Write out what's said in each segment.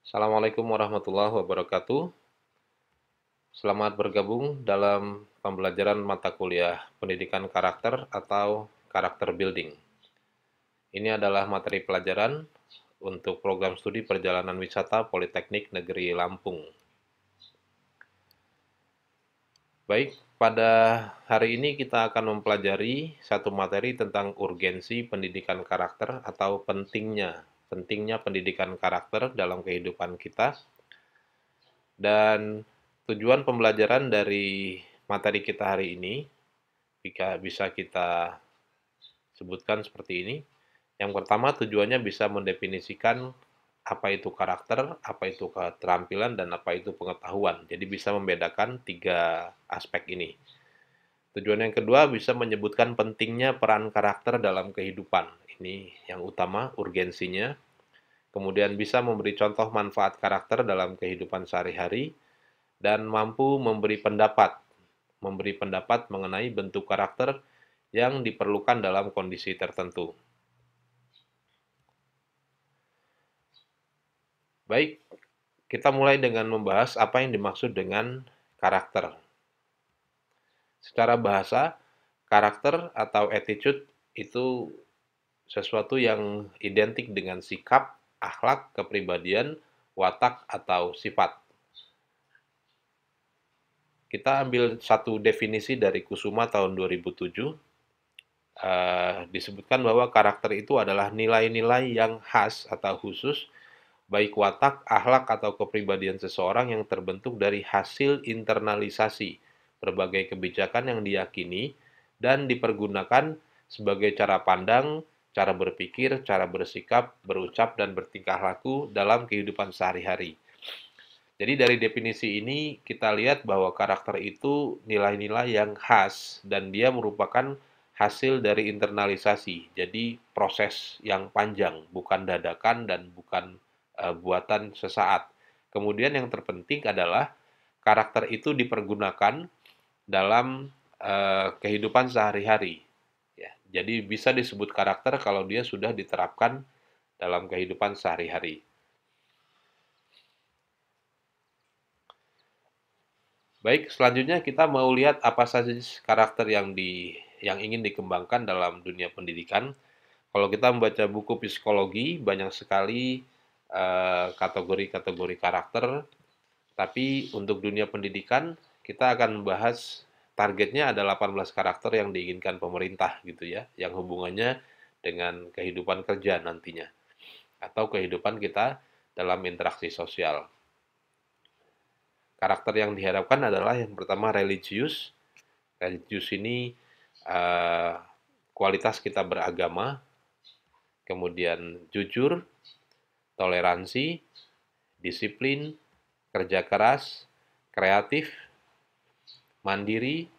Assalamualaikum warahmatullahi wabarakatuh. Selamat bergabung dalam pembelajaran mata kuliah Pendidikan Karakter atau Karakter Building. Ini adalah materi pelajaran untuk program studi perjalanan wisata Politeknik Negeri Lampung. Baik, pada hari ini kita akan mempelajari satu materi tentang urgensi pendidikan karakter atau pentingnya pendidikan karakter dalam kehidupan kita. Dan tujuan pembelajaran dari materi kita hari ini, jika bisa kita sebutkan seperti ini. Yang pertama, tujuannya bisa mendefinisikan apa itu karakter, apa itu keterampilan, dan apa itu pengetahuan. Jadi bisa membedakan tiga aspek ini. Tujuan yang kedua bisa menyebutkan pentingnya peran karakter dalam kehidupan. Ini yang utama, urgensinya. Kemudian bisa memberi contoh manfaat karakter dalam kehidupan sehari-hari, dan mampu memberi pendapat mengenai bentuk karakter yang diperlukan dalam kondisi tertentu. Baik, kita mulai dengan membahas apa yang dimaksud dengan karakter. Secara bahasa, karakter atau attitude itu sesuatu yang identik dengan sikap, akhlak, kepribadian, watak, atau sifat. Kita ambil satu definisi dari Kusuma tahun 2007. Disebutkan bahwa karakter itu adalah nilai-nilai yang khas atau khusus, baik watak, akhlak, atau kepribadian seseorang yang terbentuk dari hasil internalisasi berbagai kebijakan yang diyakini dan dipergunakan sebagai cara pandang, cara berpikir, cara bersikap, berucap, dan bertingkah laku dalam kehidupan sehari-hari. Jadi dari definisi ini kita lihat bahwa karakter itu nilai-nilai yang khas dan dia merupakan hasil dari internalisasi. Jadi proses yang panjang, bukan dadakan dan bukan buatan sesaat. Kemudian yang terpenting adalah karakter itu dipergunakan dalam kehidupan sehari-hari. Ya, jadi bisa disebut karakter kalau dia sudah diterapkan dalam kehidupan sehari-hari. Baik, selanjutnya kita mau lihat apa saja karakter yang ingin dikembangkan dalam dunia pendidikan. Kalau kita membaca buku psikologi, banyak sekali kategori-kategori karakter, tapi untuk dunia pendidikan kita akan membahas targetnya ada 18 karakter yang diinginkan pemerintah gitu ya, yang hubungannya dengan kehidupan kerja nantinya atau kehidupan kita dalam interaksi sosial. Karakter yang diharapkan adalah yang pertama religius. Religius ini uh, kualitas kita beragama, kemudian jujur, toleransi, disiplin, kerja keras, kreatif, mandiri,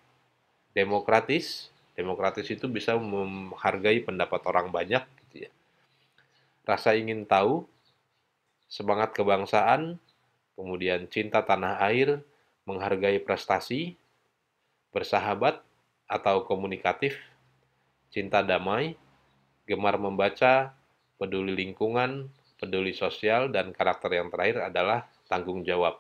demokratis. Demokratis itu bisa menghargai pendapat orang banyak, gitu ya. Rasa ingin tahu, semangat kebangsaan, kemudian cinta tanah air, menghargai prestasi, bersahabat atau komunikatif, cinta damai, gemar membaca, peduli lingkungan, peduli sosial, dan karakter yang terakhir adalah tanggung jawab.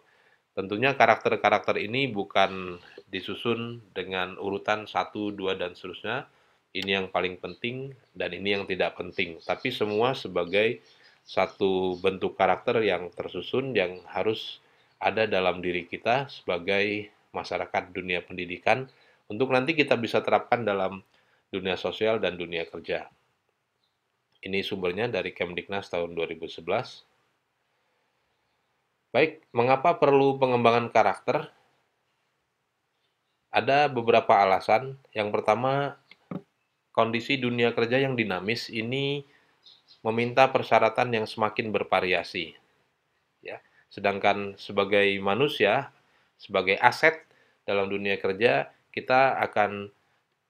Tentunya karakter-karakter ini bukan disusun dengan urutan 1, 2, dan seterusnya. Ini yang paling penting dan ini yang tidak penting. Tapi semua sebagai satu bentuk karakter yang tersusun yang harus ada dalam diri kita sebagai masyarakat dunia pendidikan untuk nanti kita bisa terapkan dalam dunia sosial dan dunia kerja. Ini sumbernya dari Kemdiknas tahun 2011. Baik, mengapa perlu pengembangan karakter? Ada beberapa alasan. Yang pertama, kondisi dunia kerja yang dinamis ini meminta persyaratan yang semakin bervariasi. Ya, sedangkan sebagai manusia, sebagai aset dalam dunia kerja, kita akan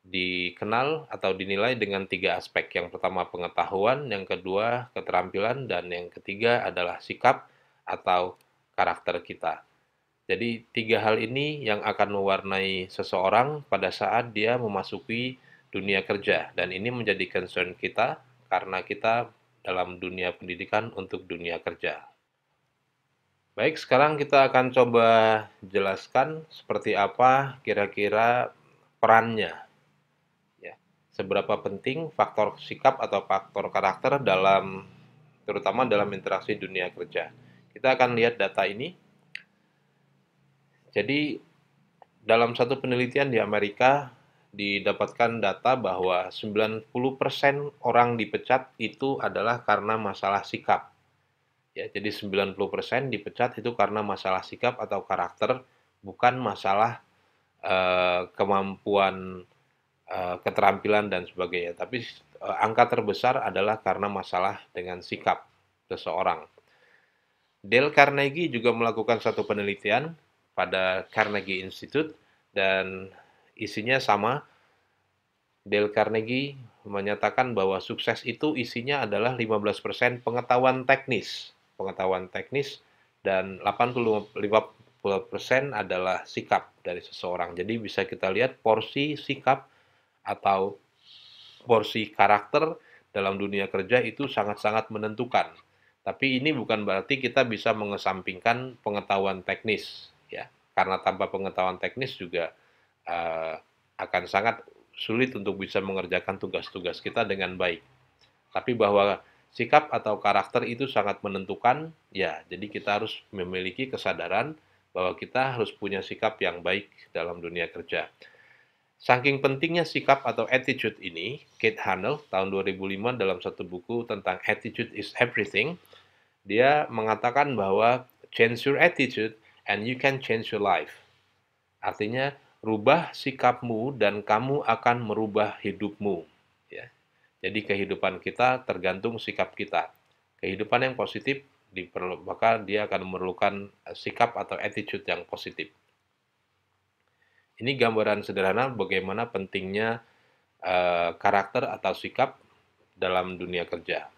dikenal atau dinilai dengan tiga aspek. Yang pertama pengetahuan, yang kedua keterampilan, dan yang ketiga adalah sikap atau karakter kita. Jadi tiga hal ini yang akan mewarnai seseorang pada saat dia memasuki dunia kerja. Dan ini menjadi concern kita karena kita dalam dunia pendidikan untuk dunia kerja. Baik, sekarang kita akan coba jelaskan seperti apa kira-kira perannya, ya. Seberapa penting faktor sikap atau faktor karakter terutama dalam interaksi dunia kerja. Kita akan lihat data ini. Jadi, dalam satu penelitian di Amerika didapatkan data bahwa 90% orang dipecat itu adalah karena masalah sikap. Ya, jadi 90% dipecat itu karena masalah sikap atau karakter, bukan masalah kemampuan, keterampilan dan sebagainya. Tapi angka terbesar adalah karena masalah dengan sikap seseorang. Dale Carnegie juga melakukan satu penelitian pada Carnegie Institute dan isinya sama. Dale Carnegie menyatakan bahwa sukses itu isinya adalah 15% pengetahuan teknis dan 85% adalah sikap dari seseorang. Jadi bisa kita lihat porsi sikap atau porsi karakter dalam dunia kerja itu sangat-sangat menentukan. Tapi ini bukan berarti kita bisa mengesampingkan pengetahuan teknis, ya. Karena tanpa pengetahuan teknis juga akan sangat sulit untuk bisa mengerjakan tugas-tugas kita dengan baik. Tapi bahwa sikap atau karakter itu sangat menentukan, ya. Jadi kita harus memiliki kesadaran bahwa kita harus punya sikap yang baik dalam dunia kerja. Saking pentingnya sikap atau attitude ini, Kate Hanel tahun 2005 dalam satu buku tentang Attitude is Everything, dia mengatakan bahwa change your attitude and you can change your life. Artinya, rubah sikapmu dan kamu akan merubah hidupmu. Ya. Jadi kehidupan kita tergantung sikap kita. Kehidupan yang positif, maka dia akan memerlukan sikap atau attitude yang positif. Ini gambaran sederhana bagaimana pentingnya karakter atau sikap dalam dunia kerja.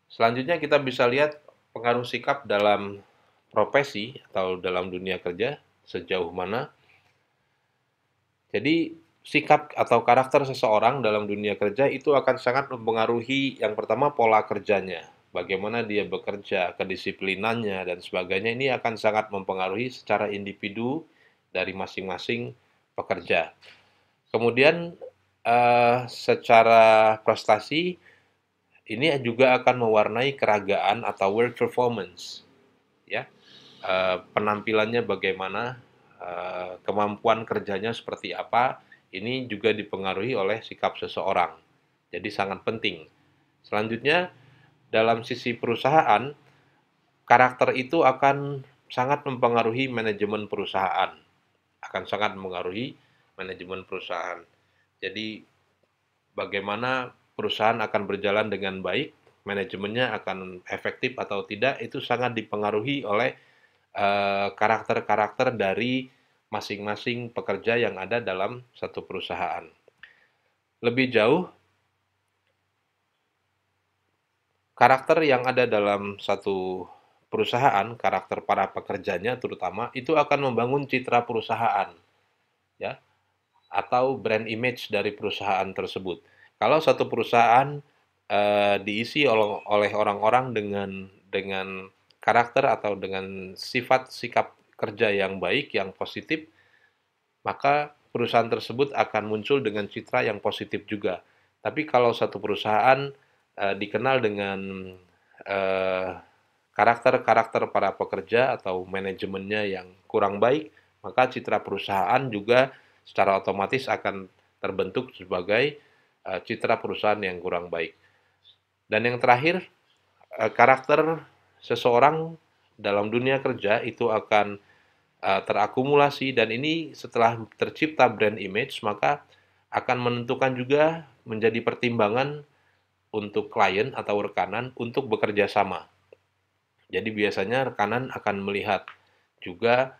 Selanjutnya kita bisa lihat pengaruh sikap dalam profesi atau dalam dunia kerja sejauh mana. Jadi sikap atau karakter seseorang dalam dunia kerja itu akan sangat mempengaruhi yang pertama pola kerjanya. Bagaimana dia bekerja, kedisiplinannya, dan sebagainya ini akan sangat mempengaruhi secara individu dari masing-masing pekerja. Kemudian secara prestasi ini juga akan mewarnai keragaan atau work performance, ya. Penampilannya bagaimana, kemampuan kerjanya seperti apa, ini juga dipengaruhi oleh sikap seseorang. Jadi sangat penting. Selanjutnya, dalam sisi perusahaan, karakter itu akan sangat mempengaruhi manajemen perusahaan. Akan sangat mempengaruhi manajemen perusahaan. Jadi, bagaimana perusahaan akan berjalan dengan baik, manajemennya akan efektif atau tidak, itu sangat dipengaruhi oleh karakter-karakter dari masing-masing pekerja yang ada dalam satu perusahaan. Lebih jauh, karakter yang ada dalam satu perusahaan, karakter para pekerjanya terutama, itu akan membangun citra perusahaan, ya, atau brand image dari perusahaan tersebut. Kalau satu perusahaan diisi oleh orang-orang dengan karakter atau dengan sifat sikap kerja yang baik, yang positif, maka perusahaan tersebut akan muncul dengan citra yang positif juga. Tapi kalau satu perusahaan dikenal dengan eh, karakter-karakter para pekerja atau manajemennya yang kurang baik, maka citra perusahaan juga secara otomatis akan terbentuk sebagai citra perusahaan yang kurang baik. Dan yang terakhir, karakter seseorang dalam dunia kerja itu akan terakumulasi, dan ini setelah tercipta brand image maka akan menentukan juga menjadi pertimbangan untuk klien atau rekanan untuk bekerja sama. Jadi biasanya rekanan akan melihat juga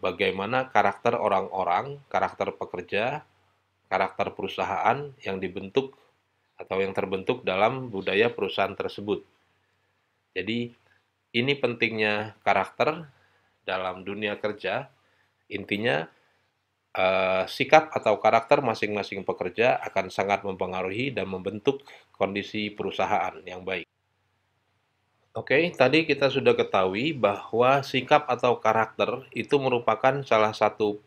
bagaimana karakter orang-orang, karakter pekerja, karakter perusahaan yang dibentuk atau yang terbentuk dalam budaya perusahaan tersebut. Jadi ini pentingnya karakter dalam dunia kerja. Intinya sikap atau karakter masing-masing pekerja akan sangat mempengaruhi dan membentuk kondisi perusahaan yang baik. Oke, tadi kita sudah ketahui bahwa sikap atau karakter itu merupakan salah satu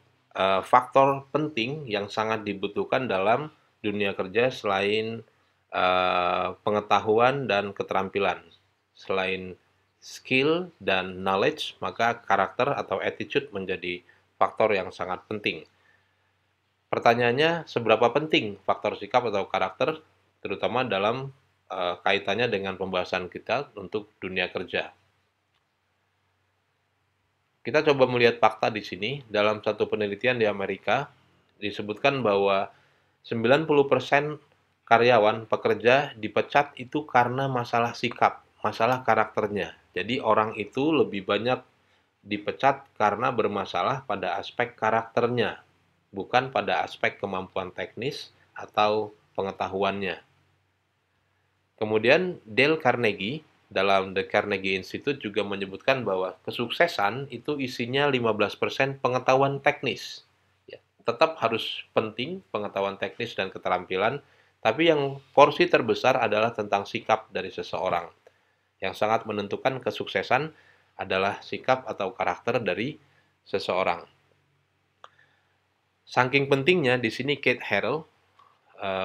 faktor penting yang sangat dibutuhkan dalam dunia kerja selain pengetahuan dan keterampilan. Selain skill dan knowledge, maka karakter atau attitude menjadi faktor yang sangat penting. Pertanyaannya, seberapa penting faktor sikap atau karakter, terutama dalam kaitannya dengan pembahasan kita untuk dunia kerja. Kita coba melihat fakta di sini. Dalam satu penelitian di Amerika, disebutkan bahwa 90% karyawan pekerja dipecat itu karena masalah sikap, masalah karakternya. Jadi orang itu lebih banyak dipecat karena bermasalah pada aspek karakternya, bukan pada aspek kemampuan teknis atau pengetahuannya. Kemudian Dale Carnegie dalam The Carnegie Institute juga menyebutkan bahwa kesuksesan itu isinya 15% pengetahuan teknis. Ya, tetap harus penting pengetahuan teknis dan keterampilan, tapi yang porsi terbesar adalah tentang sikap dari seseorang. Yang sangat menentukan kesuksesan adalah sikap atau karakter dari seseorang. Saking pentingnya di sini Kate Harrell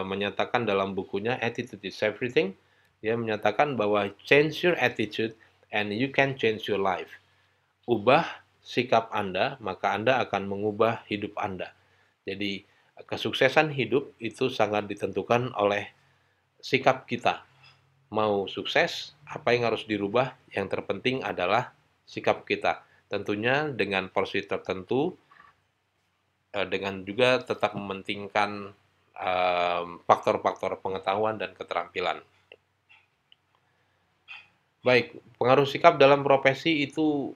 menyatakan dalam bukunya Attitude is Everything, dia menyatakan bahwa change your attitude and you can change your life. Ubah sikap Anda, maka Anda akan mengubah hidup Anda. Jadi kesuksesan hidup itu sangat ditentukan oleh sikap kita. Mau sukses, apa yang harus dirubah? Yang terpenting adalah sikap kita. Tentunya dengan porsi tertentu, dengan juga tetap mementingkan faktor-faktor pengetahuan dan keterampilan. Baik, pengaruh sikap dalam profesi itu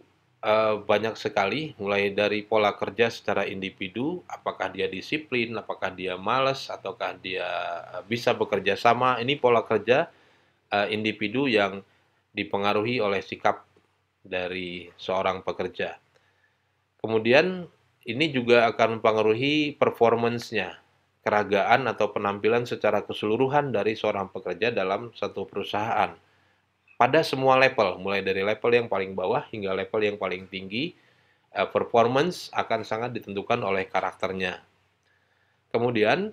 banyak sekali, mulai dari pola kerja secara individu, apakah dia disiplin, apakah dia malas, ataukah dia bisa bekerja sama. Ini pola kerja individu yang dipengaruhi oleh sikap dari seorang pekerja. Kemudian ini juga akan mempengaruhi performance-nya, keragaan atau penampilan secara keseluruhan dari seorang pekerja dalam satu perusahaan. Pada semua level, mulai dari level yang paling bawah hingga level yang paling tinggi, performance akan sangat ditentukan oleh karakternya. Kemudian,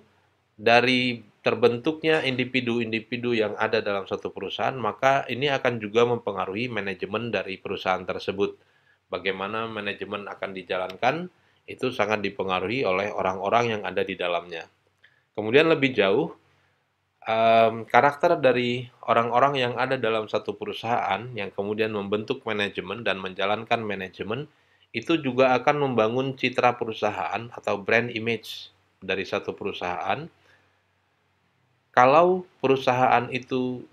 dari terbentuknya individu-individu yang ada dalam satu perusahaan, maka ini akan juga mempengaruhi manajemen dari perusahaan tersebut. Bagaimana manajemen akan dijalankan, itu sangat dipengaruhi oleh orang-orang yang ada di dalamnya. Kemudian lebih jauh, karakter dari orang-orang yang ada dalam satu perusahaan yang kemudian membentuk manajemen dan menjalankan manajemen, itu juga akan membangun citra perusahaan atau brand image dari satu perusahaan. Kalau perusahaan itu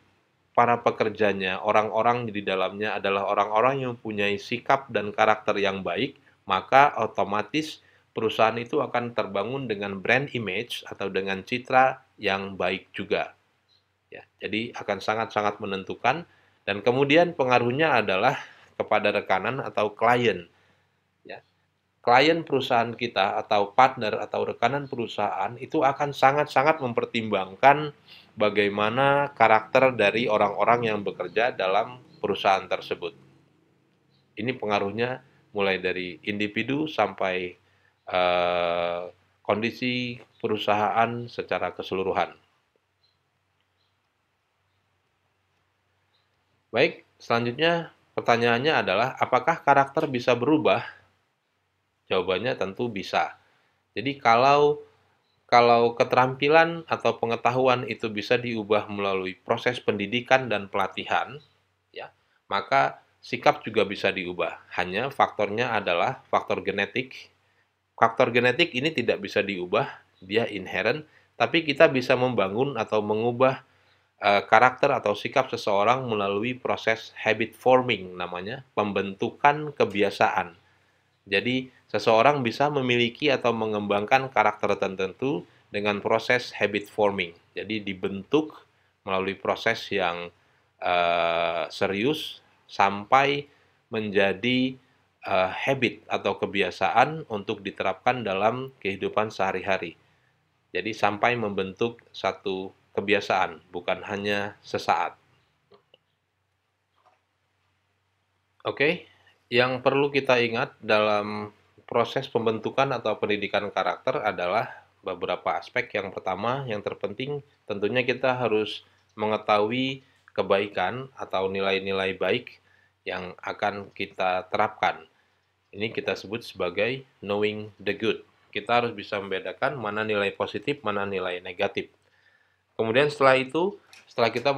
para pekerjanya, orang-orang di dalamnya adalah orang-orang yang mempunyai sikap dan karakter yang baik, maka otomatis perusahaan itu akan terbangun dengan brand image atau dengan citra yang baik juga. Ya, jadi akan sangat-sangat menentukan dan kemudian pengaruhnya adalah kepada rekanan atau klien. Ya, klien perusahaan kita atau partner atau rekanan perusahaan itu akan sangat-sangat mempertimbangkan bagaimana karakter dari orang-orang yang bekerja dalam perusahaan tersebut. Ini pengaruhnya mulai dari individu sampai kondisi perusahaan secara keseluruhan. Baik, selanjutnya pertanyaannya adalah apakah karakter bisa berubah? Jawabannya tentu bisa. Jadi kalau keterampilan atau pengetahuan itu bisa diubah melalui proses pendidikan dan pelatihan, ya, maka sikap juga bisa diubah. Hanya faktornya adalah faktor genetik. Faktor genetik ini tidak bisa diubah, dia inherent, tapi kita bisa membangun atau mengubah karakter atau sikap seseorang melalui proses habit forming namanya, pembentukan kebiasaan. Jadi, seseorang bisa memiliki atau mengembangkan karakter tertentu dengan proses habit forming. Jadi, dibentuk melalui proses yang serius sampai menjadi habit atau kebiasaan untuk diterapkan dalam kehidupan sehari-hari. Jadi, sampai membentuk satu kebiasaan, bukan hanya sesaat. Oke, yang perlu kita ingat dalam proses pembentukan atau pendidikan karakter adalah beberapa aspek. Yang pertama, yang terpenting tentunya kita harus mengetahui kebaikan atau nilai-nilai baik yang akan kita terapkan. Ini kita sebut sebagai knowing the good. Kita harus bisa membedakan mana nilai positif, mana nilai negatif. Kemudian setelah itu, setelah kita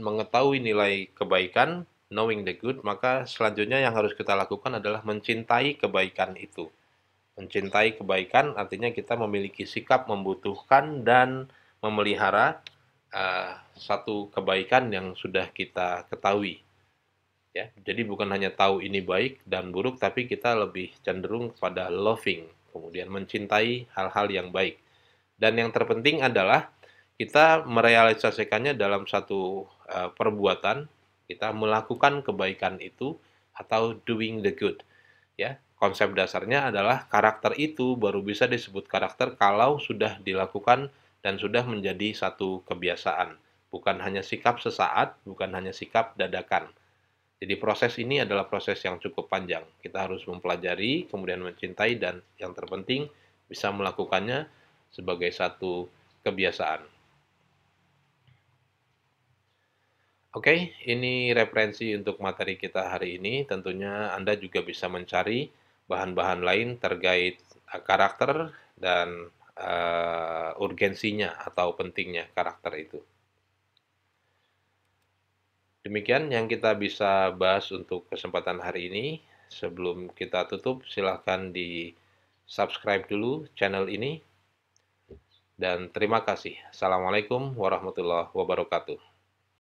mengetahui nilai kebaikan, knowing the good, maka selanjutnya yang harus kita lakukan adalah mencintai kebaikan itu. Mencintai kebaikan artinya kita memiliki sikap membutuhkan dan memelihara satu kebaikan yang sudah kita ketahui. Ya, jadi bukan hanya tahu ini baik dan buruk, tapi kita lebih cenderung kepada loving, kemudian mencintai hal-hal yang baik. Dan yang terpenting adalah kita merealisasikannya dalam satu perbuatan, kita melakukan kebaikan itu atau doing the good. Ya, konsep dasarnya adalah karakter itu baru bisa disebut karakter kalau sudah dilakukan dan sudah menjadi satu kebiasaan. Bukan hanya sikap sesaat, bukan hanya sikap dadakan. Jadi proses ini adalah proses yang cukup panjang. Kita harus mempelajari, kemudian mencintai, dan yang terpenting bisa melakukannya sebagai satu kebiasaan. Oke, ini referensi untuk materi kita hari ini. Tentunya Anda juga bisa mencari bahan-bahan lain terkait karakter dan urgensinya atau pentingnya karakter itu. Demikian yang kita bisa bahas untuk kesempatan hari ini. Sebelum kita tutup, silahkan di subscribe dulu channel ini. Dan terima kasih. Assalamualaikum warahmatullahi wabarakatuh.